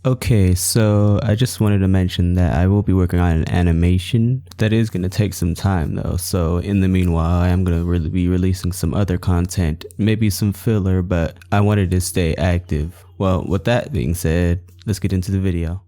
Okay, so I just wanted to mention that I will be working on an animation. That is going to take some time though, so in the meanwhile I am going to be releasing some other content, maybe some filler, but I wanted to stay active. Well, with that being said, let's get into the video.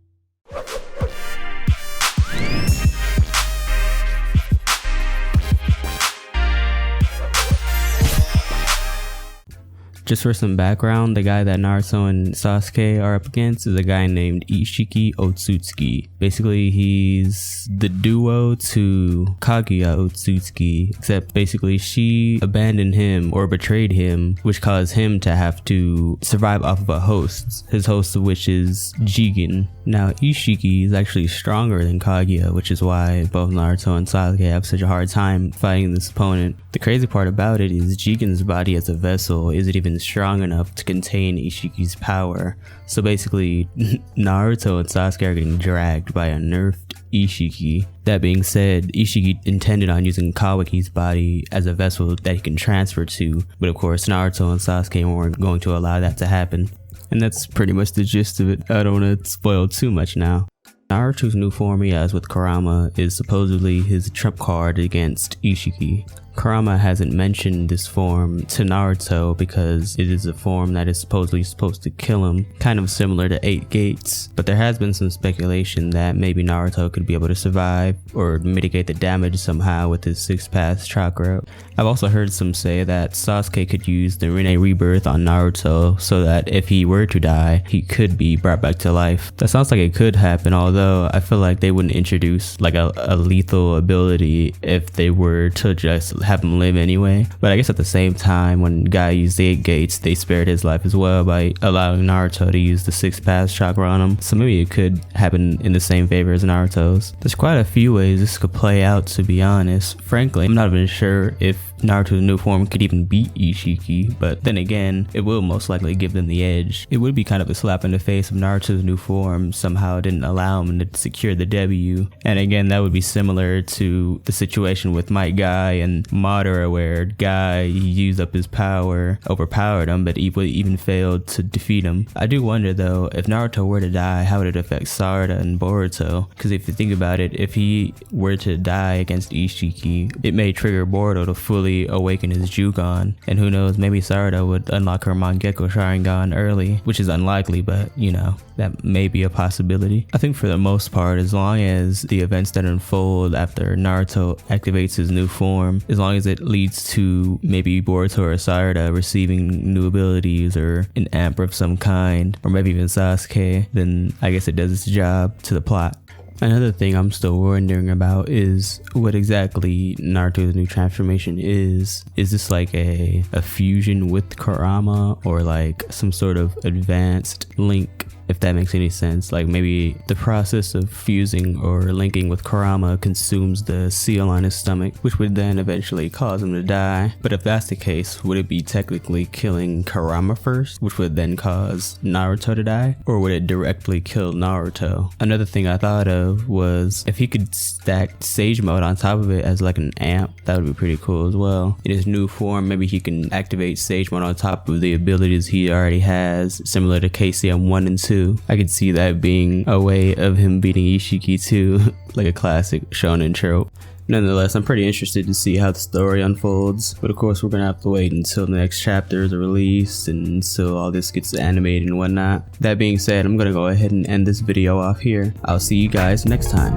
Just for some background, the guy that Naruto and Sasuke are up against is a guy named Isshiki Otsutsuki. Basically, he's the duo to Kaguya Otsutsuki, except basically she abandoned him or betrayed him, which caused him to have to survive off of a host, his host of which is Jigen. Now, Isshiki is actually stronger than Kaguya, which is why both Naruto and Sasuke have such a hard time fighting this opponent. The crazy part about it is Jigen's body as a vessel isn't even strong enough to contain Isshiki's power. So basically, Naruto and Sasuke are getting dragged by a nerfed Isshiki. That being said, Isshiki intended on using Kawaki's body as a vessel that he can transfer to, but of course Naruto and Sasuke weren't going to allow that to happen. And that's pretty much the gist of it. I don't want to spoil too much now. Naruto's new form he has with Kurama is supposedly his trump card against Isshiki. Kurama hasn't mentioned this form to Naruto because it is a form that is supposedly supposed to kill him, kind of similar to 8 Gates, but there has been some speculation that maybe Naruto could be able to survive or mitigate the damage somehow with his 6th chakra. I've also heard some say that Sasuke could use the Rinne Rebirth on Naruto so that if he were to die, he could be brought back to life. That sounds like it could happen, although I feel like they wouldn't introduce like a lethal ability if they were to just have him live anyway. But I guess at the same time, when Guy used the 8 Gates, they spared his life as well by allowing Naruto to use the 6th chakra on him. So maybe it could happen in the same favor as Naruto's. There's quite a few ways this could play out, to be honest. Frankly, I'm not even sure if Naruto's new form could even beat Isshiki, but then again, it will most likely give them the edge. It would be kind of a slap in the face if Naruto's new form somehow didn't allow him to secure the W. And again, that would be similar to the situation with Might Guy and Madara, where Guy used up his power, overpowered him, but he even failed to defeat him. I do wonder though, if Naruto were to die, how would it affect Sarada and Boruto? Because if you think about it, if he were to die against Isshiki, it may trigger Boruto to fully awaken his Jugon, and who knows, maybe Sarada would unlock her Mangekyo Sharingan early, which is unlikely, but you know, that may be a possibility. I think for the most part, as long as the events that unfold after Naruto activates his new form, as long as it leads to maybe Boruto or Sarada receiving new abilities or an amp of some kind, or maybe even Sasuke, then I guess it does its job to the plot. Another thing I'm still wondering about is what exactly Naruto's new transformation is. Is this like a fusion with Kurama, or like some sort of advanced link? If that makes any sense, like maybe the process of fusing or linking with Kurama consumes the seal on his stomach, which would then eventually cause him to die. But if that's the case, would it be technically killing Kurama first, which would then cause Naruto to die? Or would it directly kill Naruto? Another thing I thought of was if he could stack Sage Mode on top of it as like an amp, that would be pretty cool as well. In his new form, maybe he can activate Sage Mode on top of the abilities he already has, similar to KCM 1 and 2. I could see that being a way of him beating Isshiki too, like a classic shonen trope. Nonetheless, I'm pretty interested to see how the story unfolds, but of course we're gonna have to wait until the next chapters are released and until all this gets animated and whatnot. That being said, I'm gonna go ahead and end this video off here. I'll see you guys next time.